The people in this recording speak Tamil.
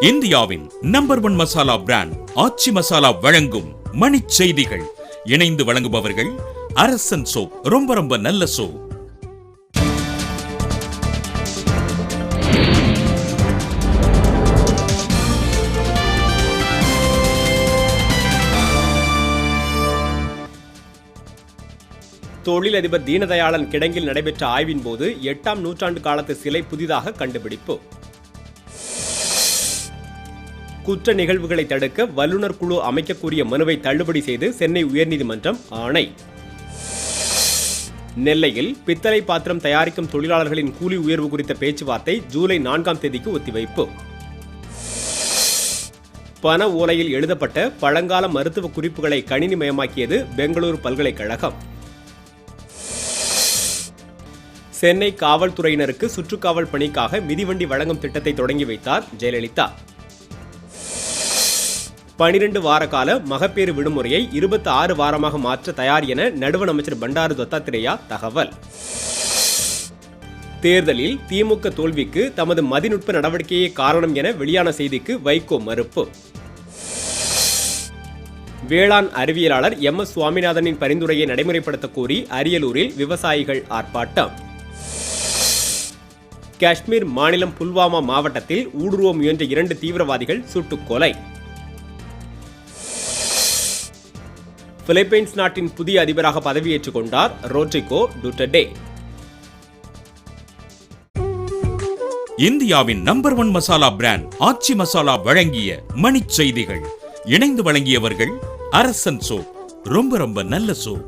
இந்தியாவின் நம்பர் 1 மசாலா பிராண்ட் ஆச்சி மசாலா வழங்கும் மணிச் செய்திகள். இணைந்து வழங்குபவர்கள் அரசன் சோப். ரொம்ப ரொம்ப நல்ல சோப். தொழிலதிபர் தீனதயாளன் கிடங்கில் நடைபெற்ற ஆய்வின் போது 8ஆம் நூற்றாண்டு காலத்து சிலை புதிதாக கண்டுபிடிப்பு. குற்ற நிகழ்வுகளை தடுக்க வல்லுநர் குழு அமைக்கக்கூடிய மனுவை தள்ளுபடி செய்து சென்னை உயர்நீதிமன்றம் ஆணை. நெல்லையில் பித்தளை பாத்திரம் தயாரிக்கும் தொழிலாளர்களின் கூலி உயர்வு குறித்த பேச்சுவார்த்தை ஜூலை 4ஆம் தேதிக்கு ஒத்திவைப்பு. பண ஓலையில் எழுதப்பட்ட பழங்கால மருத்துவ குறிப்புகளை கணினிமயமாக்கியது பெங்களூரு பல்கலைக்கழகம். சென்னை காவல்துறையினருக்கு சுற்றுக்காவல் பணிக்காக மிதிவண்டி வழங்கும் திட்டத்தை தொடங்கி வைத்தார் ஜெயலலிதா. 12 வார கால மகப்பேறு விடுமுறையை 26 வாரமாக மாற்ற தயார் என நடுவண் அமைச்சர் பண்டாரு தத்தாத்திரேயா தகவல். தேர்தலில் திமுக தோல்விக்கு தமது மதிநுட்ப நடவடிக்கையே காரணம் என வெளியான செய்திக்கு வைகோ மறுப்பு. வேளாண் அறிவியலாளர் MS சுவாமிநாதனின் பரிந்துரையை நடைமுறைப்படுத்த கோரி அரியலூரில் விவசாயிகள் ஆர்ப்பாட்டம். காஷ்மீர் மாநிலம் புல்வாமா மாவட்டத்தில் ஊடுருவ முயன்ற 2 தீவிரவாதிகள் சுட்டுக் கொலை. பிலிப்பைன்ஸ் நாட்டின் புதிய அதிபராக பதவியேற்றுக் கொண்டார் ரோட்ரிகோ டுட்டர்டே. இந்தியாவின் நம்பர் 1 மசாலா பிராண்ட் ஆச்சி மசாலா வழங்கிய மணிச் செய்திகள். இணைந்து வழங்கியவர்கள் அரசன் சோப். ரொம்ப ரொம்ப நல்ல சோப்.